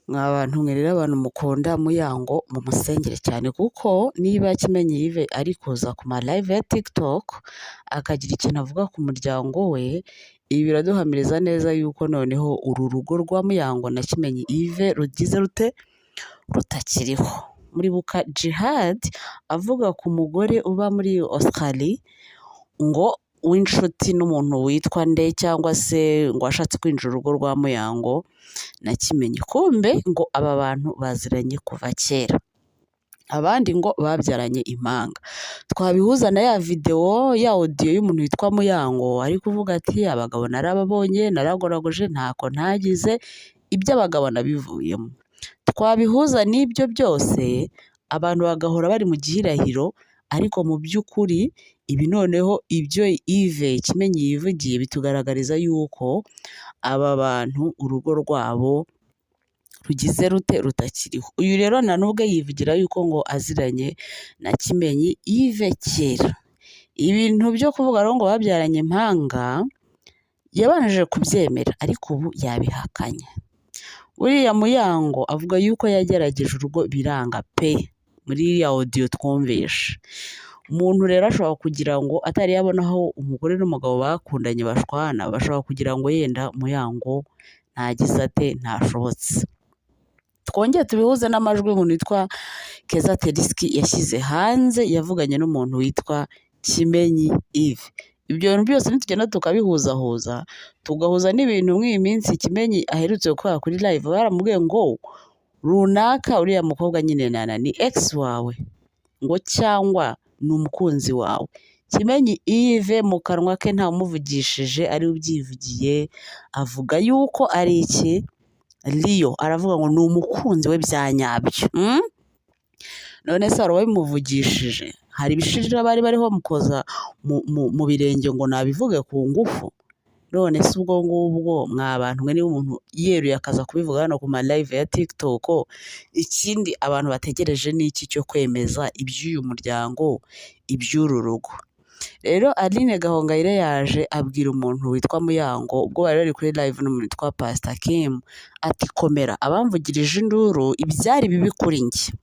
Mwa bantu mwe rero abantu mukunda Muyango mumusengere cyane kuko niba Kimenyi Yves ari kuza ku ma live ya TikTok akagira ikintu avuga ku muryango we, ibi biraduhamiriza neza yuko noneho uru rugo rwa Muyango na Kimenyi Yves rugize rute rutakiriho. Muribuka Djihad avuga ku mugore uba muri Australia ngo w'inshuti n'umuntu witwa nde cyangwa se ngo ashatse kwinjira urugo rwa Muyango na Kimenyi, kumbe ngo aba bantu baziranye kuva kera, abandi ngo babyaranye impanga. Twabihuza na ya videwo ya audio y'umuntu witwa Muyango ari kuvuga ati abagabo narababonye naragoragoje ntako ntagize, iby'abagabo nabivuyemo. Twabihuza n'ibyo byose abantu bagahora bari mu gihirahiro, ariko mu by'ukuri ibi noneho ibyo Yves Kimenyi yivugiye bitugaragariza yuko aba bantu urugo rwabo rugize rute rutakiriho. Uyu rero nta nubwo yivugira yuko ngo aziranye na Kimenyi Yves kera. Ibintu byo kuvuga rero ngo babyaranye impanga yabanje kubyemera ariko ubu yabihakanye. Uriya Muyango avuga yuko yagerageje urugo biranga pe, muri iriya audio twumvishe. Umuntu rero ashobora kugira ngo atari yabona aho umugore n'umugabo bakundanye bashwana, bashobora kugira ngo yenda Muyango ntagize ate ntashobotse. Twongeye tubihuze n'amajwi y'umuntu witwa Keza Teriski yashyize hanze yavuganye n'umuntu witwa Kimenyi Yves. Ibyo bintu byose nitugenda tukabihuzahuza tugahuza n'ibintu mw'iyi minsi Kimenyi aherutse gukora kuri live, baramubwiye ngo runaka uriya mukobwa nyine nana ni ex wawe ngo cyangwa ni umukunzi wawe. Kimenyi Yves mu kanwa ke nta umuvugishije ari ubyivugiye, avuga yuko ari iki Leo, aravuga ngo ni umukunzi we bya nyabyo. None se hari uwabimuvugishije? Hari ibishirira bari bariho bamukoza mu birenge ngo nabivuge ku ngufu? None se ubwo ngubwo mwa bantu mwe niba umuntu yeruye akaza kubivuga hano ku ma live ya TikTok, ikindi abantu bategereje n'iki cyo kwemeza iby'uyu muryango iby'uru rugo. Rero Aline Gahongayire yaje abwira umuntu witwa Muyango ubwo bari bari kuri live n'umuntu witwa Pastor Kim ati komera, abamvugirije induru ibyari bibi kuri njye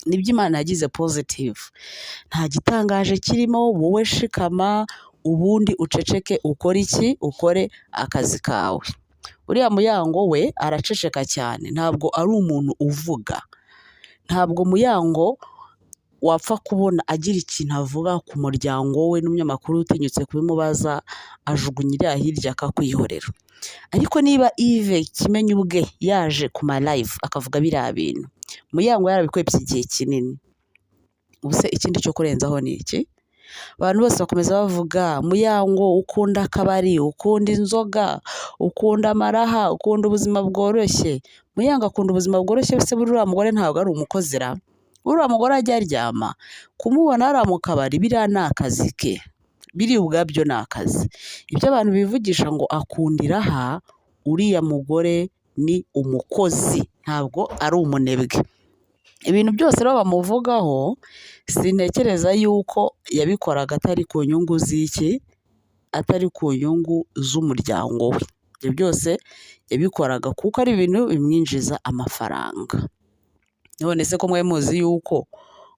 nibyo Imana yagize positive, nta gitangaje kirimo, wowe shikama ubundi uceceke ukore iki, ukore akazi kawe. Uriya Muyango we araceceka cyane, ntabwo ari umuntu uvuga. Ntabwo Muyango wapfa kubona agira ikintu avuga ku muryango we n'umunyamakuru utinyutse kubimubaza ajugunya iriya hirya akakwihorera. Ariko niba Yves Kimenyi ubwe yaje ku ma live akavuga biriya bintu, Muyango yarabikwepye igihe kinini, ubuse ikindi cyo kurenzaho ni iki? Abantu bose bakomeza bavuga Muyango ukunda akabari, ukunda inzoga, ukunda amaraha, ukunda ubuzima bworoshye. Muyango akunda ubuzima bworoshye, se buriya mugore ntabwo ari umukozera? Uriya mugore ajya aryama, kumubona ari mu kabari biriya ni akazi ke, biri ubwabyo ni akazi. Ibyo abantu bivugisha ngo akundira aha, uriya mugore ni umukozi, ntabwo ari umunebwe. Ibintu byose rero bamuvugaho sintekereza yuko yabikoraga atari ku nyungu z'iki, atari ku nyungu z'umuryango we. Ibyo byose yabikoraga kuko ari ibintu bimwinjiza amafaranga. None se ko mwe muzi yuko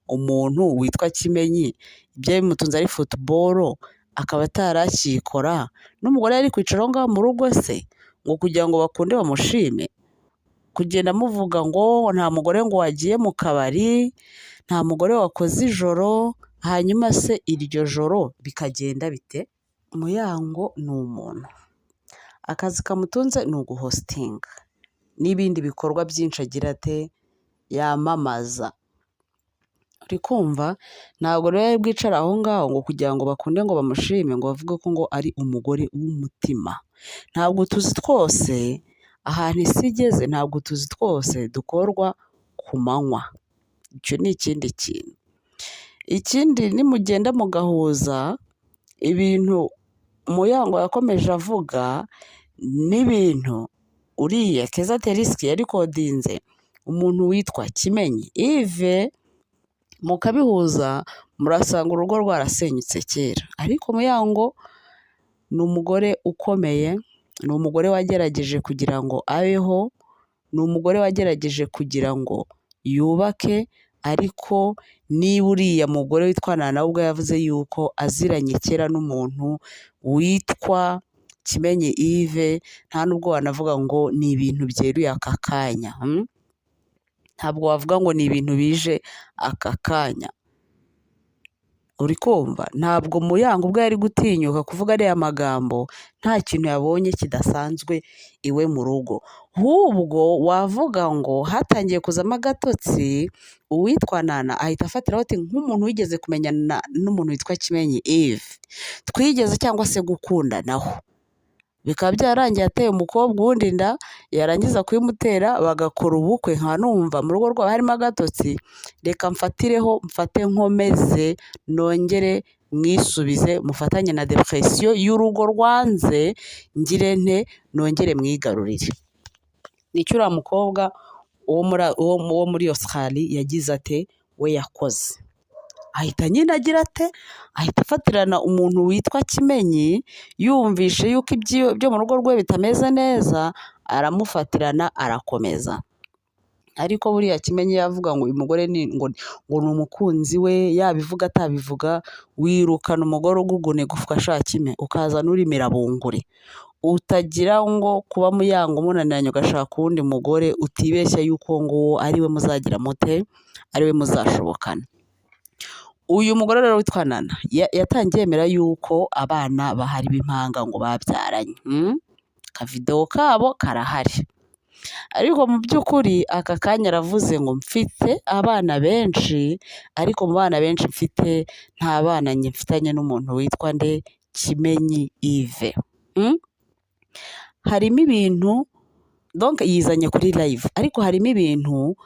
umuntu witwa Kimenyi ibyo bimutunze ari football akaba atarakikora, n'umugore yari kwicara aho ngaho mu rugo se ngo kugira ngo bakunde bamushime? Kugenda muvuga ngo nta mugore ngo wagiye mu kabari, nta mugore wakoze ijoro, hanyuma se iryo joro bikagenda bite? Muyango ni umuntu, akazi kamutunze ni uguhostinga n'ibindi bikorwa byinshi agira ate yamamaza. Uri kumva? Ntabwo rero yari bwicara aho ngaho ngo kugira ngo bakunde ngo bamushime ngo bavuge ko ngo ari umugore w'umutima. Ntabwo tuzi twose ahantu isi igeze, ntabwo tuzi twose dukorwa ku manywa. Icyo ni ikindi kintu. Ikindi nimugenda mugahuza ibintu Muyango yakomeje avuga n'ibintu uriya Keza Teriski yari kodinze umuntu witwa Kimenyi Yves, mukabihuza murasanga urugo rwarasenyutse kera. Ariko Muyango ni umugore ukomeye, ni umugore wagerageje kugira ngo abeho ni umugore wagerageje kugira ngo yubake, ariko niba uriya mugore witwa Nana ubwo yavuze yuko aziranye kera n'umuntu witwa Kimenyi Yves, nta nubwo wanavuga ngo ni ibintu byeruye aka kanya. Ntabwo wavuga ngo ni ibintu bije aka kanya. Uri kumva? Ntabwo Muyango ubwo yari gutinyuka kuvuga ariya magambo nta kintu yabonye kidasanzwe iwe mu rugo. Ahubwo wavuga ngo hatangiye kuzamo agatotsi, uwitwa Nana ahita afatiraho ati nk'umuntu wigeze kumenyana n'umuntu witwa Kimenyi Yves, twigeze cyangwa se gukundanaho. Bikaba byarangiye ateye umukobwa uwundi inda, yarangiza kuyimutera bagakora ubukwe, nka numva mu rugo rwabo harimo agatotsi, reka mfatireho mfate nkomeze nongere mwisubize, mufatanye na depression y'urugo rwanze, ngire nte nongere mwigarurire. Nicyo uriya mukobwa wo muri Australia yagize ate we yakoze. Ahita nyine agira ate, ahita afatirana umuntu witwa Kimenyi, yumvishe yuko ibyo mu rugo rwe bitameze neza, aramufatirana arakomeza. Ariko buriya Kimenyi yavuga ngo uyu mugore ngo ni umukunzi we, yabivuga atabivuga, wirukana umugore ugugune gufwa shakime, ukazana urimira bungure. Utagira ngo kuba Muyango munaniranye ugashaka uwundi mugore, utibeshya yuko ngo ariwe muzagira mute, ariwe muzashobokana. Uyu mugore rero witwa Nana yatangiye yemera yuko abana bahari b'impanga ngo babyaranye. Akavidewo kabo karahari. Ariko mu by'ukuri aka kanya aravuze ngo mfite abana benshi, ariko mu bana benshi mfite nta bana njye mfitanye n'umuntu witwa nde Kimenyi Yves. Harimo ibintu donc yizanye kuri live, ariko harimo ibintu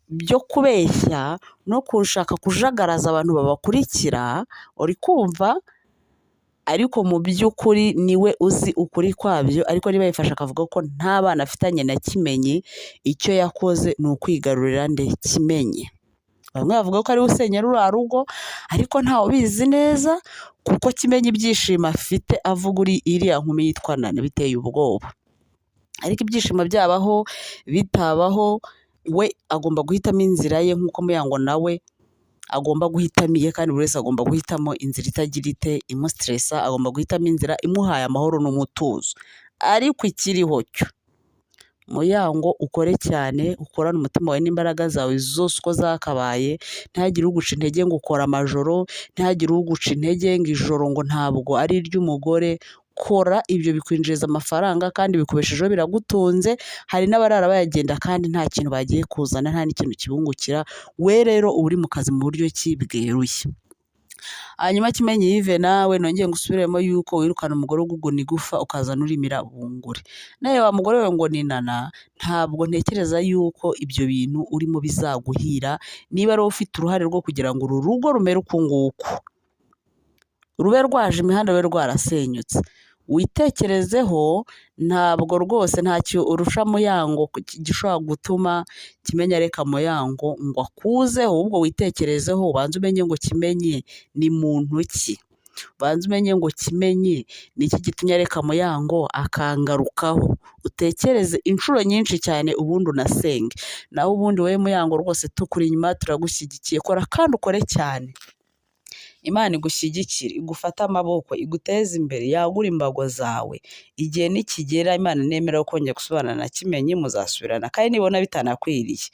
byo kubeshya no kushaka kujagaraza abantu babakurikira, uri kumva? Ariko mu by'ukuri niwe uzi ukuri kwabyo, ariko niba yifashe akavuga ko nta bana afitanye na Kimenyi, icyo yakoze ni ukwigarurira nde Kimenyi. Bamwe bavuga ko ariwe usenyera uriya rugo, ariko ntawe ubizi neza, kuko Kimenyi ibyishimo afite avuga iriya nkumi yitwa Nana biteye ubwoba. Ariko ibyishimo byabaho bitabaho, we agomba guhitamo inzira ye, nk'uko Muyango nawe agomba guhitamo iye, kandi buri wese agomba guhitamo inzira itagira ite imustressa, agomba guhitamo inzira imuhaye amahoro n'umutuzo. Ariko ikiriho cyo, Muyango ukore cyane, ukorane umutima wawe n'imbaraga zawe zose uko zakabaye, ntihagire uguca intege ngo ukora amajoro, ntihagire uguca intege ngo ijoro ngo ntabwo ari iry'umugore. Kora, ibyo bikwinjiriza amafaranga kandi bikubeshejeho biragutunze. Hari n'abarara bayagenda kandi nta kintu bagiye kuzana, nta n'ikintu kibungukira. We rero uba uri mu kazi mu buryo ki bweruye. Hanyuma Kimenyi Yves nawe nongeye ngusubiremo yuko wirukana umugore uguguna igufa ukazana urimira bungure. Nawe wa mugore we ngo ni Nana, ntabwo ntekereza yuko ibyo bintu urimo bizaguhira, niba ari wowe ufite uruhare rwo kugira ngo uru rugo rumere uku nguku, rube rwaje imihanda rube rwarasenyutse. Witekerezeho, ntabwo rwose ntacyo urusha Muyango gishobora gutuma Kimenyi areka Muyango ngo akuzeho. Ahubwo witekerezeho, ubanze umenye ngo Kimenyi ni muntu ki, ubanze umenye ngo Kimenyi ni iki gitumye areka Muyango akangarukaho. Utekereze inshuro nyinshi cyane, ubundi unasenge. Naho ubundi wowe Muyango rwose tukuri inyuma, turagushyigikiye. Kora kandi ukore cyane, Imana igushyigikire, igufate amaboko, iguteze imbere, yagura imbago zawe. Igihe nikigera Imana nemera ko kongera gusubirana na Kimenyi, muzasubirana, kandi nibona bitanakwiriye